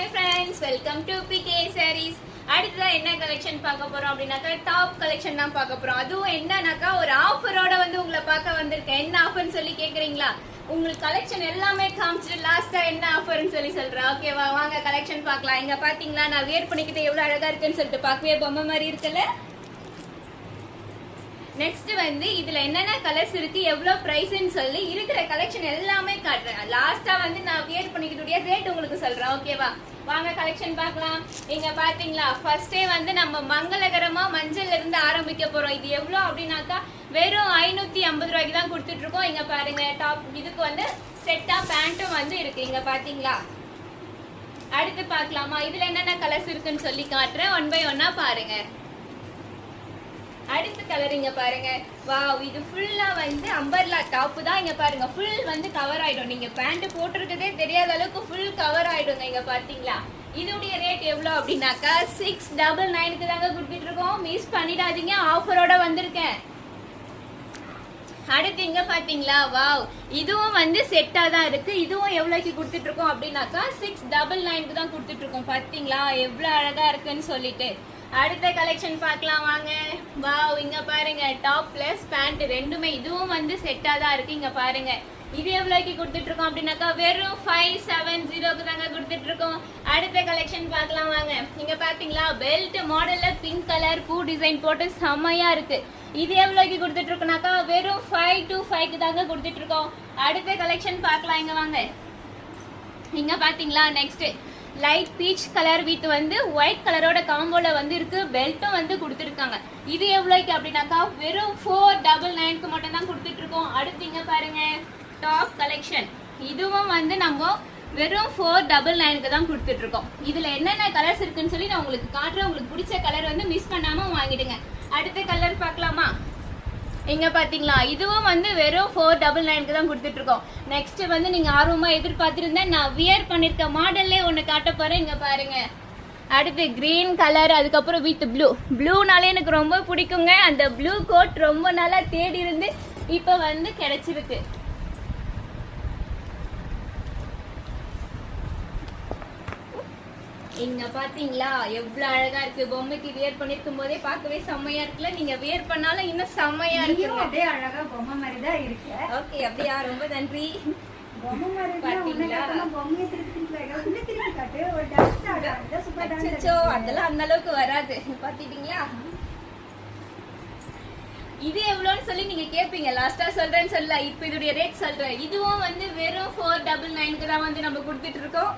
Hi friends, welcome to PK Sarees. அடுத்ததா என்ன collection பார்க்க போறோம் அப்படினாக்கா டாப் கலெக்ஷன் தான் பார்க்க போறோம். அதுவும் என்னன்னாக்கா ஒரு ஆஃபரோட வந்து உங்களை பார்க்க வந்திருக்கேன். என்ன ஆஃபர்னு சொல்லி கேக்குறீங்களா? உங்களுக்கு கலெக்ஷன் எல்லாமே காமிச்சிட்டு லாஸ்டா என்ன ஆஃபர்னு சொல்லி சொல்றேன். ஓகேவா, வாங்க கலெக்ஷன் பார்க்கலாம். இங்க பாத்தீங்களா நான் வேர் பண்ணிக்கிட்டு எவ்வளவு அழகா இருக்குன்னு சொல்லிட்டு பார்க்கவே பொம்மை மாதிரி இருக்குல்ல. நெக்ஸ்ட் வந்து இதுல என்னென்ன கலர்ஸ் இருக்கு, எவ்வளவு பிரைஸ்ன்னு சொல்லி இருக்கிற கலெக்ஷன் எல்லாமே காட்டுறேன். லாஸ்டா வந்து நான் வியர் பண்ணிக்கிட்டுடைய ரேட் உங்களுக்கு சொல்றேன். ஓகேவா, வாங்க கலெக்ஷன் பார்க்கலாம். இங்க பாத்தீங்களா ஃபர்ஸ்டே வந்து நம்ம மங்களகரமா மஞ்சள்ல இருந்து ஆரம்பிக்க போறோம். இது எவ்வளவு அப்படின்னாக்கா வெறும் 550 ரூபாய்க்கு தான் கொடுத்துட்டு இருக்கோம். இங்க பாருங்க டாப் இதுக்கு வந்து செட்டா பேண்ட்டும் வந்து இருக்கு. இங்க பாத்தீங்களா, அடுத்து பார்க்கலாமா இதுல என்னென்ன கலர்ஸ் இருக்குன்னு சொல்லி காட்டுறேன். ஒன் பை ஒன்னா பாருங்க. அடுத்த கலர் இங்க பாருங்க. வாவ், இது ஃபுல்லா வந்து அம்பர்லா டாப் தான். இங்க பாருங்க ஃபுல் வந்து கவர் ஆயிடும். நீங்க பேண்ட் போட்டிருக்கதே தெரியாத அளவுக்கு ஃபுல் கவர் ஆயிடுங்க. இங்க பாத்தீங்களா இதோடைய ரேட் எவ்வளவு அப்படின்னாக்கா 699க்கு தாங்க கொடுத்துட்டு இருக்கோம். மிஸ் பண்ணிடாதீங்க, ஆஃபரோட வந்திருக்கேன். அடுத்து இங்க பாத்தீங்களா, வாவ் இதுவும் வந்து செட்டா தான் இருக்கு. இதுவும் எவ்வளவுக்கு கொடுத்துட்டு இருக்கோம் அப்படின்னாக்கா 699க்கு தான் கொடுத்துட்டு இருக்கோம். பாத்தீங்களா எவ்வளவு அழகா இருக்குன்னு சொல்லிட்டு. அடுத்த கலெக்ஷன் பார்க்கலாம் வாங்க. வாவ், இங்க பாருங்க டாப் பிளஸ் பேண்ட் ரெண்டுமே இதுவும் வந்து செட்டா தான் இருக்கு. இங்க பாருங்க இது எவ்வளவுக்கு கொடுத்துட்டு இருக்கோம் அப்படின்னாக்கா வெறும் 570க்கு தாங்க கொடுத்துட்டு இருக்கோம். அடுத்த கலெக்ஷன் பார்க்கலாம் வாங்க. இங்க பாத்தீங்களா பெல்ட் மாடல்ல பிங்க் கலர் பூ டிசைன் போட்டு செம்மையா இருக்கு. இது எவ்வளவுக்கு கொடுத்துட்டு இருக்கோம்னாக்கா வெறும் 525க்கு தாங்க கொடுத்துட்டு இருக்கோம். அடுத்த கலெக்ஷன் பார்க்கலாம். இங்க வாங்க. இங்க பாத்தீங்களா next light peach colour with வந்து ஒயிட் கலரோட காம்போல வந்து இருக்கு. பெல்ட்டும் வந்து கொடுத்துருக்காங்க. இது எவ்வளவுக்கு அப்படின்னாக்கா வெறும் 499க்கு மட்டும் தான் கொடுத்துட்டு இருக்கோம். அடுத்து இங்க பாருங்க டாப் கலெக்ஷன். இதுவும் வந்து நம்ம வெறும் 499க்கு தான் கொடுத்துட்டு இருக்கோம். இதுல என்னென்ன கலர்ஸ் இருக்குன்னு சொல்லி நான் உங்களுக்கு காட்டுறேன். உங்களுக்கு பிடிச்ச கலர் வந்து மிஸ் பண்ணாம வாங்கிடுங்க. அடுத்த கலர் பார்க்கலாமா. இங்க பாத்தீங்களா இதுவும் வந்து வெறும் 499க்கு தான் கொடுத்துட்டு இருக்கோம். நெக்ஸ்ட் வந்து நீங்க ஆர்வமா எதிர்பார்த்திருந்தேன், நான் வியர் பண்ணிருக்க மாடல்லே ஒண்ணு காட்ட போறேன். இங்க பாருங்க. அடுத்து கிரீன் கலர், அதுக்கப்புறம் வித் ப்ளூனாலே எனக்கு ரொம்ப பிடிக்குங்க. அந்த ப்ளூ கோட் ரொம்ப நாளா தேடி இருந்து இப்ப வந்து கிடைச்சிருக்கு. இங்க பாத்தீங்களா எவ்வளவு அழகா இருக்கு. பொம்மைக்கு வியர் பண்ணிருக்கும் போதே பார்க்கவே செம்மையா இருக்குல்ல. நீங்க வியர் பண்ணாலும் இன்னும் செம்மையா இருக்கு. அதே அழகா பொம்மை மாதிரி தான் இருக்கு. ஓகே, அப்படியா, ரொம்ப நன்றி. பொம்மை மாதிரி பாத்தீங்களா, பொம்மையை திருப்பி காட்டு. ஒரு டான்ஸ் ஆடுறது சூப்பர் டான்ஸ். அச்சச்சோ, அதெல்லாம் அந்த அளவுக்கு வராது. பாத்தீங்களா இது எவ்வளவுன்னு சொல்லி நீங்க கேப்பீங்க. லாஸ்டா சொல்றேன்னு சொல்ல, இப்ப இதோட ரேட் சொல்றேன். இதுவும் வந்து வெறும் 499க்கு தான் வந்து நம்ம கொடுத்துட்டு இருக்கோம்.